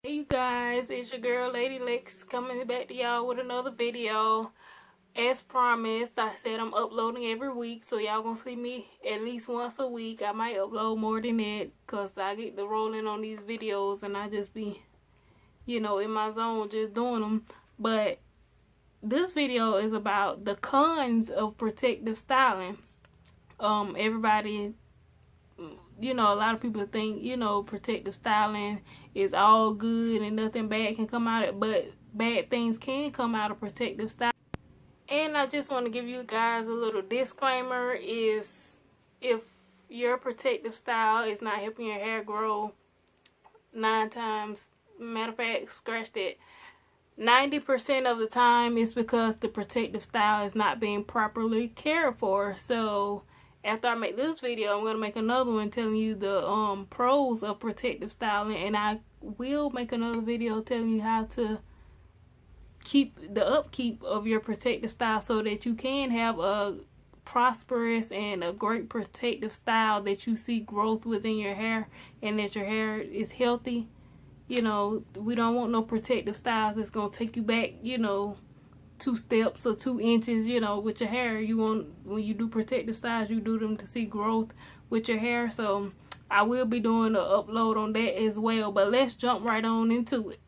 Hey you guys, it's your girl Lady Lex coming back to y'all with another video. As promised, I said I'm uploading every week, so y'all gonna see me at least once a week. I might upload more than that because I get the rolling on these videos and I just be, in my zone just doing them. But this video is about the cons of protective styling. Everybody, a lot of people think, protective styling is all good and nothing bad can come out of it, but bad things can come out of protective style. And I just want to give you guys a little disclaimer is if your protective style is not helping your hair grow, matter of fact, scratch that, 90% of the time it's because the protective style is not being properly cared for. So after I make this video, I'm going to make another one telling you the pros of protective styling, and I will make another video telling you how to keep the upkeep of your protective style so that you can have a prosperous and a great protective style, that you see growth within your hair and that your hair is healthy. We don't want no protective styles that's going to take you back, 2 steps or 2 inches, with your hair. You want, when you do protective styles, you do them to see growth with your hair. So I will be doing an upload on that as well, but let's jump right on into it.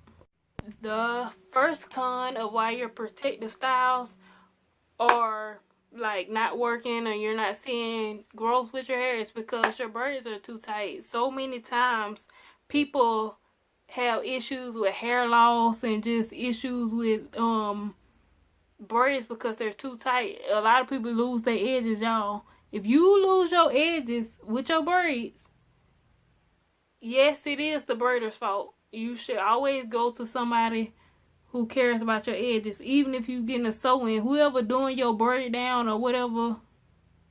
The first con of why your protective styles are like not working or you're not seeing growth with your hair is because your braids are too tight. So many times people have issues with hair loss and just issues with braids because they're too tight. A lot of people lose their edges, y'all. If you lose your edges with your braids, yes, it is the braider's fault. You should always go to somebody who cares about your edges. Even if you getting a sew-in, whoever doing your braid down or whatever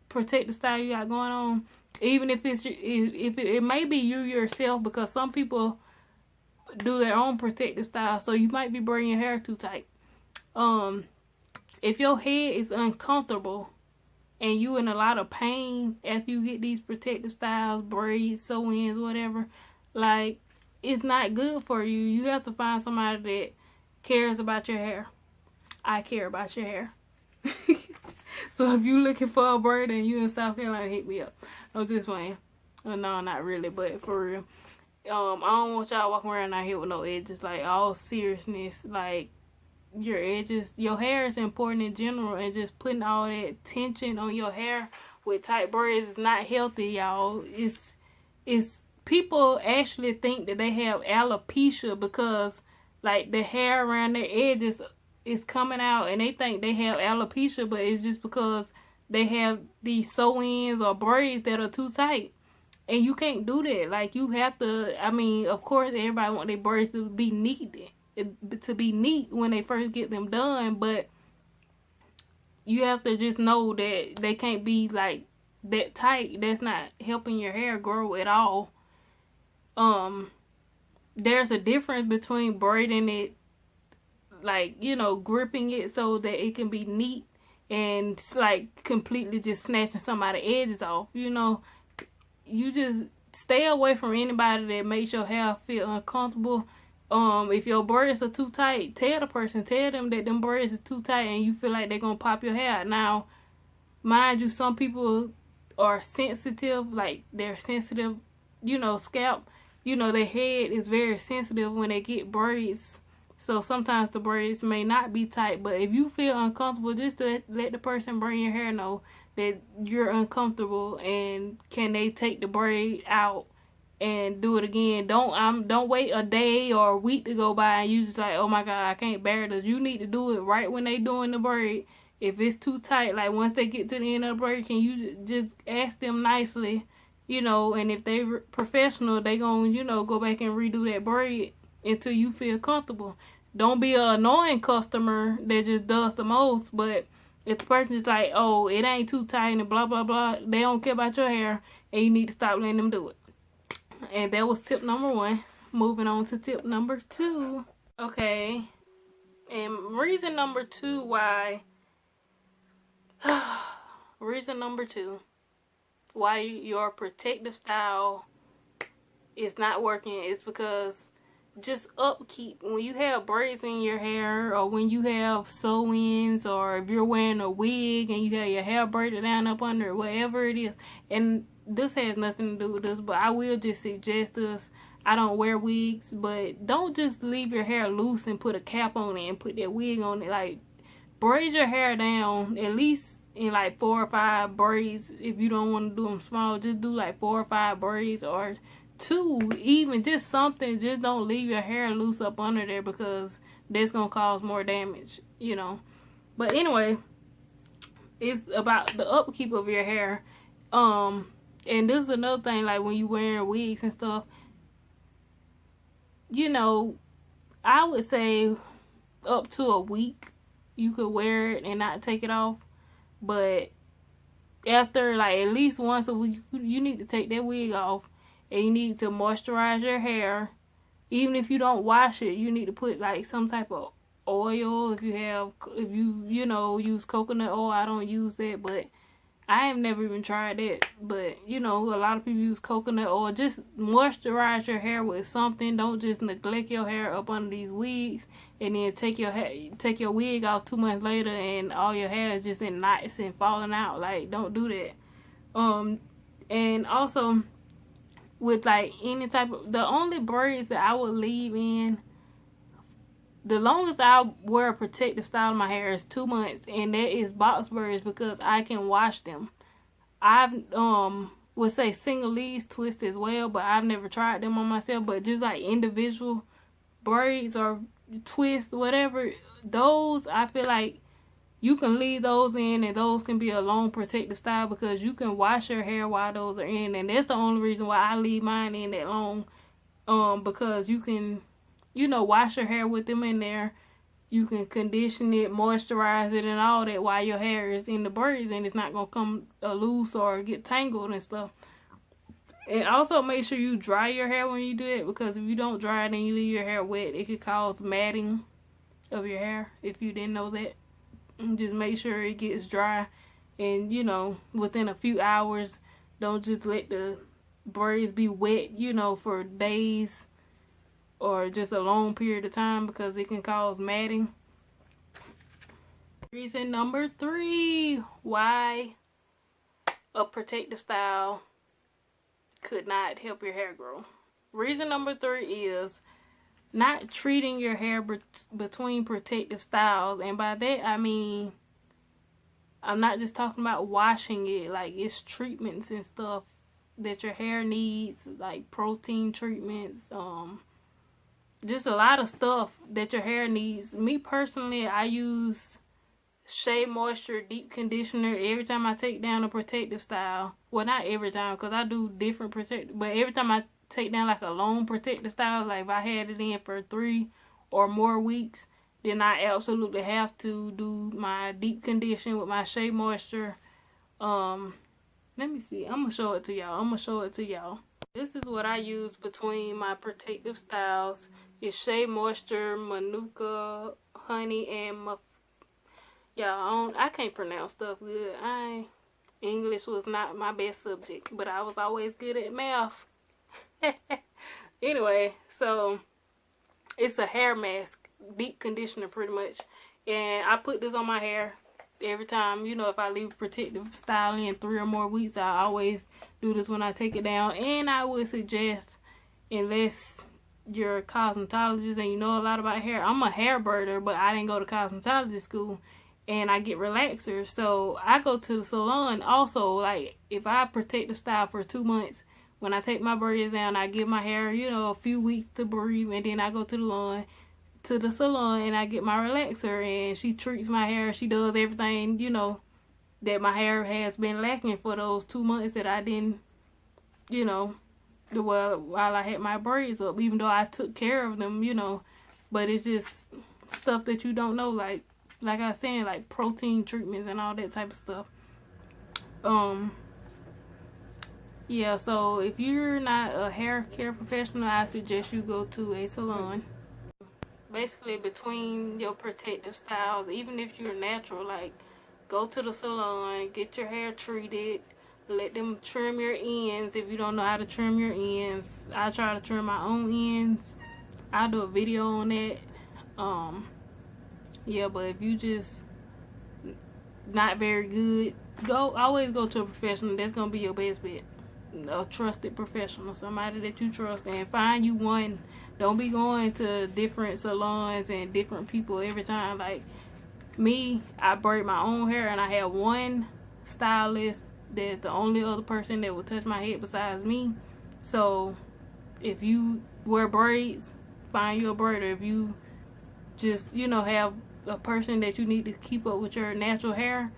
protective style you got going on, even if it may be you yourself, because some people do their own protective style, so you might be braiding your hair too tight. If your head is uncomfortable and you in a lot of pain after you get these protective styles, braids, sew-ins, whatever, like, it's not good for you. You have to find somebody that cares about your hair. I care about your hair. So if you looking for a braid and you in South Carolina, hit me up. I'm just playing. No, not really, but for real. I don't want y'all walking around out here with no edges. Like, all seriousness, like, your edges, your hair is important in general, and just putting all that tension on your hair with tight braids is not healthy, y'all. It's people actually think that they have alopecia because like the hair around their edges is coming out and they think they have alopecia, but it's just because they have these sew-ins or braids that are too tight. And you can't do that. Like, you have to, I mean, of course everybody want their braids to be neat when they first get them done, but you have to just know that they can't be like that tight. That's not helping your hair grow at all. There's a difference between braiding it, like, gripping it so that it can be neat, and like completely just snatching somebody's edges off. You just stay away from anybody that makes your hair feel uncomfortable. If your braids are too tight, tell them that them braids is too tight and you feel like they're gonna pop your hair. Now, mind you, some people are sensitive, like they're sensitive, scalp, their head is very sensitive when they get braids. So sometimes the braids may not be tight, but if you feel uncomfortable, just to let the person braiding your hair know that you're uncomfortable, and can they take the braid out and do it again. Don't wait a day or a week to go by and you just like, oh my god, I can't bear this. You need to do it right when they doing the braid. If it's too tight, like once they get to the end of the braid, can you just ask them nicely, and if they professional, they gonna, go back and redo that braid until you feel comfortable. Don't be an annoying customer that just does the most. But if the person is like, oh, it ain't too tight and blah blah blah, they don't care about your hair, and you need to stop letting them do it. And that was tip number 1. Moving on to tip number 2. Okay, and reason number 2 why your protective style is not working is because just upkeep. When you have braids in your hair, or when you have sew-ins, or if you're wearing a wig and you have your hair braided down up under, whatever it is. And this has nothing to do with this, but I will just suggest this. I don't wear wigs, but don't just leave your hair loose and put a cap on it and put that wig on it. Like, braid your hair down at least in like 4 or 5 braids. If you don't want to do them small, just do like 4 or 5 braids, or 2, even just something. Just don't leave your hair loose up under there, because that's gonna cause more damage, you know. But anyway, it's about the upkeep of your hair. And this is another thing, like when you wearing wigs and stuff, you know, I would say up to a week you could wear it and not take it off. But after like at least once a week, you need to take that wig off, and you need to moisturize your hair. Even if you don't wash it, you need to put like some type of oil. If you know, use coconut oil. I don't use that, but I have never even tried that. But you know, a lot of people use coconut oil. Just moisturize your hair with something. Don't just neglect your hair up under these wigs, and then take your wig off 2 months later and all your hair is just in knots and falling out. Like, don't do that. And also with like any type of, the only braids that I would leave in, the longest I wear a protective style in my hair is 2 months, and that is box braids, because I can wash them. I've would say single leaves twist as well, but I've never tried them on myself. But just like individual braids or twist, whatever, those I feel like you can leave those in, and those can be a long protective style, because you can wash your hair while those are in. And that's the only reason why I leave mine in that long, because you can, you know, wash your hair with them in there. You can condition it, moisturize it, and all that while your hair is in the braids, and it's not gonna come loose or get tangled and stuff. And also make sure you dry your hair when you do it, because if you don't dry it and you leave your hair wet, it could cause matting of your hair, if you didn't know that. Just make sure it gets dry, and you know, within a few hours. Don't just let the braids be wet, you know, for days or just a long period of time, because it can cause matting. Reason number 3 why a protective style could not help your hair grow. Reason number 3 is not treating your hair between protective styles. And by that I mean, I'm not just talking about washing it. Like, it's treatments and stuff that your hair needs, like protein treatments, just a lot of stuff that your hair needs. Me personally, I use Shea Moisture Deep Conditioner every time I take down a protective style. Well, not every time, because I do different protective, but every time I take down like a long protective style, like if I had it in for 3 or more weeks, then I absolutely have to do my deep condition with my Shea Moisture. Let me see, I'm gonna show it to y'all. This is what I use between my protective styles. It's Shea Moisture, Manuka, Honey, and y'all, I can't pronounce stuff good. English was not my best subject, but I was always good at math. Anyway, so it's a hair mask, deep conditioner pretty much, and I put this on my hair every time. You know, if I leave protective style in 3 or more weeks, I always do this when I take it down. And I would suggest, unless you're a cosmetologist and you know a lot about hair, I'm a hair braider, but I didn't go to cosmetology school, and I get relaxers, so I go to the salon also. Like, if I protective style for 2 months, when I take my braids down, I give my hair, you know, a few weeks to breathe, and then I go to the salon and I get my relaxer, and she treats my hair. She does everything, you know, that my hair has been lacking for those 2 months that I didn't, you know, while I had my braids up, even though I took care of them, you know. But it's just stuff that you don't know, like I was saying, like protein treatments and all that type of stuff. Yeah, so if you're not a hair care professional, I suggest you go to a salon. Basically, between your protective styles, even if you're natural, like, go to the salon, get your hair treated, let them trim your ends if you don't know how to trim your ends. I try to trim my own ends. I'll do a video on that. Yeah, but if you just not very good, always go to a professional. That's gonna be your best bet. A trusted professional, somebody that you trust, and find you one. Don't be going to different salons and different people every time. Like me, I braid my own hair, and I have one stylist that's the only other person that will touch my head besides me. So if you wear braids, find you a braider. If you just, you know, have a person that you need to keep up with your natural hair,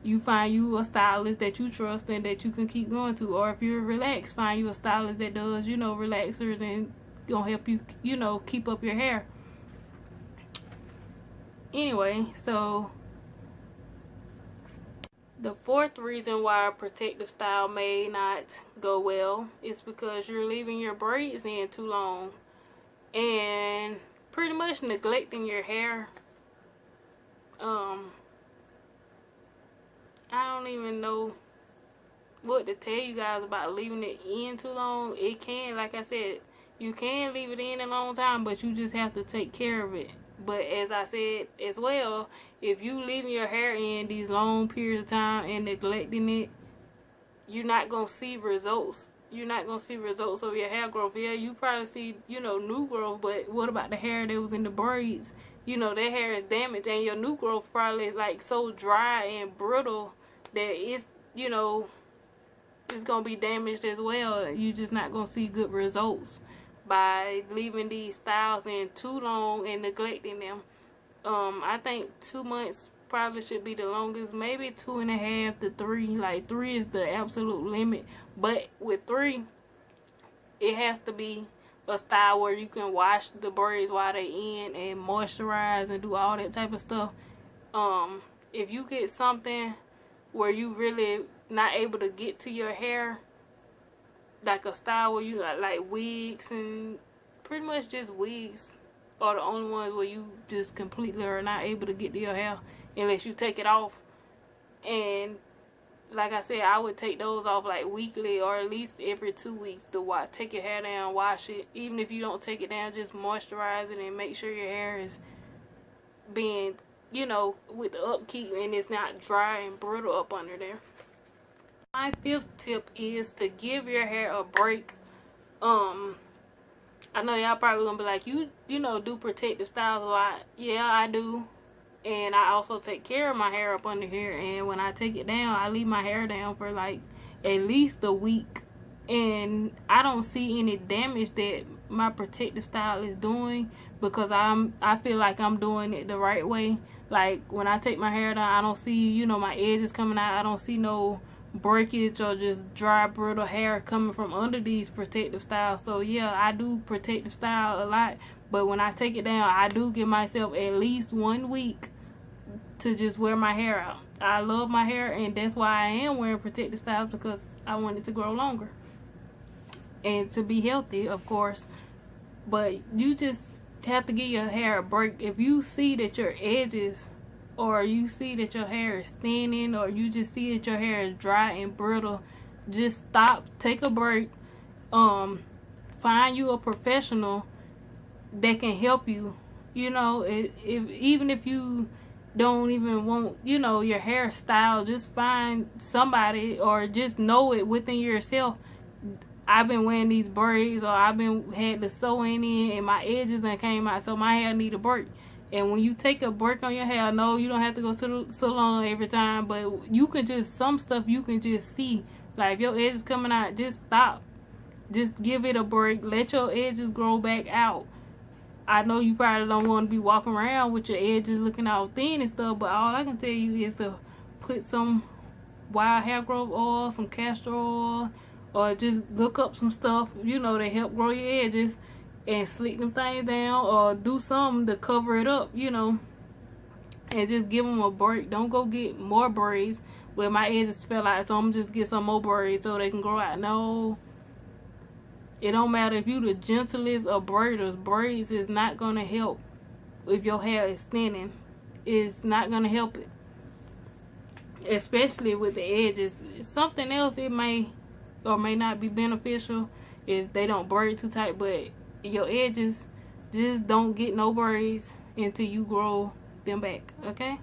you find you a stylist that you trust and that you can keep going to. Or if you're relaxed, find you a stylist that does, you know, relaxers and gonna help you, you know, keep up your hair. Anyway, so the fourth reason why a protective style may not go well is because you're leaving your braids in too long and pretty much neglecting your hair. I don't even know what to tell you guys about leaving it in too long. It can, like I said, you can leave it in a long time, but you just have to take care of it. But as I said as well, if you leaving your hair in these long periods of time and neglecting it, you're not going to see results. You're not going to see results of your hair growth. Yeah, you probably see, you know, new growth, but what about the hair that was in the braids? You know, that hair is damaged, and your new growth probably like so dry and brittle that it's, you know, it's going to be damaged as well. You're just not going to see good results by leaving these styles in too long and neglecting them. I think 2 months probably should be the longest, maybe 2.5 to 3. Like 3 is the absolute limit, but with 3 it has to be a style where you can wash the braids while they in and moisturize and do all that type of stuff. If you get something where you really not able to get to your hair, like a style where you like wigs, and pretty much just wigs are the only ones where you just completely are not able to get to your hair unless you take it off. And like I said, I would take those off like weekly or at least every 2 weeks to wash. Take your hair down, wash it. Even if you don't take it down, just moisturize it and make sure your hair is being, you know, with the upkeep and it's not dry and brittle up under there. My 5th tip is to give your hair a break. I know y'all probably gonna be like, you know, do protective styles a lot. Yeah, I do. And I also take care of my hair up under here, and when I take it down, I leave my hair down for like at least a week, and I don't see any damage that my protective style is doing, because I feel like I'm doing it the right way. Like when I take my hair down, I don't see, you know, my edges coming out. I don't see no breakage or just dry brittle hair coming from under these protective styles. So yeah, I do protective style a lot, but when I take it down, I do give myself at least 1 week to just wear my hair out. I love my hair, and that's why I am wearing protective styles, because I want it to grow longer and to be healthy, of course. But you just have to give your hair a break. If you see that your edges, or you see that your hair is thinning, or you just see that your hair is dry and brittle, just stop, take a break. Find you a professional that can help you. You know, even if you don't even want, you know, your hairstyle, just find somebody, or just know it within yourself. I've been wearing these braids, or I've been had the sewing in and my edges that came out, so my hair need a break. And when you take a break on your hair, no, you don't have to go to the salon every time, but you can just, some stuff you can just see. Like if your edges coming out, just stop. Just give it a break. Let your edges grow back out. I know you probably don't want to be walking around with your edges looking all thin and stuff, but all I can tell you is to put some wild hair growth oil, some castor oil, or just look up some stuff, you know, to help grow your edges, and slick them things down, or do something to cover it up, you know, and just give them a break. Don't go get more braids where my edges fell out, so I'm just get some more braids so they can grow out. No, it don't matter if you the gentlest of braiders. Braids is not gonna help if your hair is thinning. It's not gonna help it, especially with the edges. Something else, it may or may not be beneficial if they don't braid too tight, but your edges, Just don't get no braids until you grow them back, okay?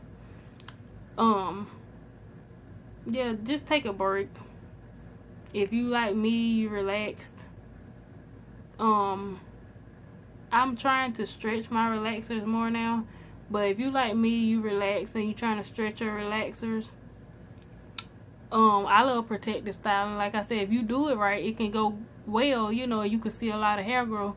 Yeah, just take a break. If you like me, you relaxed. I'm trying to stretch my relaxers more now. But if you like me, you relax and you trying to stretch your relaxers. I love protective styling. Like I said, if you do it right, it can go well. You know, you can see a lot of hair growth.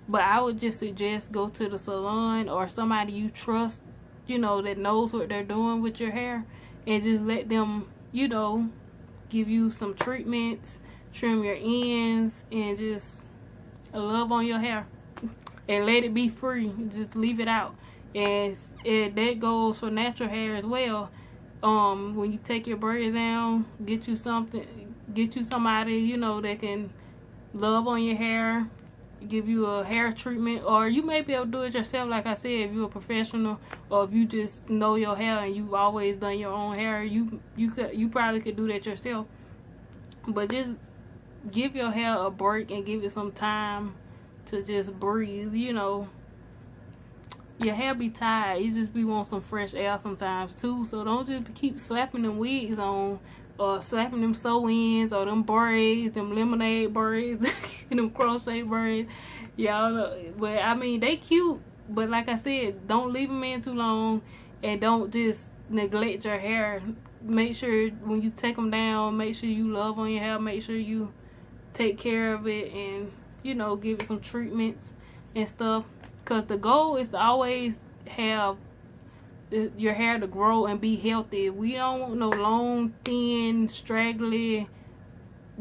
But I would just suggest go to the salon or somebody you trust, you know, that knows what they're doing with your hair, and just let them, you know, give you some treatments, trim your ends, and just love on your hair and let it be free. Just leave it out. And that goes for natural hair as well. When you take your braids down, get you somebody, you know, that can love on your hair, give you a hair treatment, or you may be able to do it yourself. Like I said, if you're a professional, or if you just know your hair and you've always done your own hair, you probably could do that yourself. But just give your hair a break and give it some time to just breathe. You know, your hair be tired. You just be want some fresh air sometimes too. So don't just keep slapping them wigs on, or slapping them sew-ins, or them braids, them lemonade braids, and them crochet braids. Y'all know, but I mean, they cute. But like I said, don't leave them in too long, and don't just neglect your hair. Make sure when you take them down, make sure you love on your hair. Make sure you take care of it, and you know, give it some treatments and stuff. Because the goal is to always have your hair to grow and be healthy. We don't want no long, thin, straggly,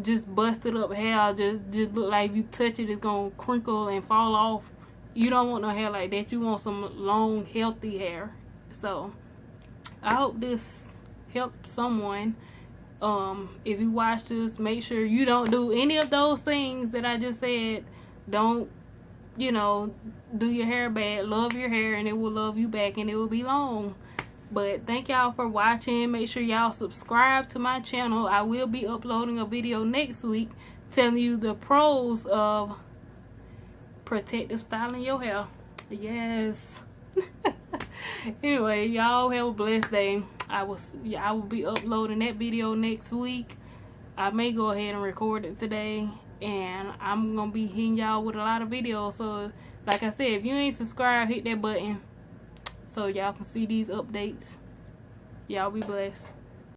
just busted up hair. Just look like if you touch it, it's gonna crinkle and fall off. You don't want no hair like that. You want some long, healthy hair. So I hope this helped someone. If you watch this, make sure you don't do any of those things that I just said. Don't, you know, do your hair bad. Love your hair and it will love you back, and it will be long. But thank y'all for watching. Make sure y'all subscribe to my channel. I will be uploading a video next week telling you the pros of protective styling your hair. Yes. Anyway, y'all have a blessed day. I will be uploading that video next week. I may go ahead and record it today, and I'm gonna be hitting y'all with a lot of videos. So like I said, if you ain't subscribed, hit that button so y'all can see these updates. Y'all be blessed.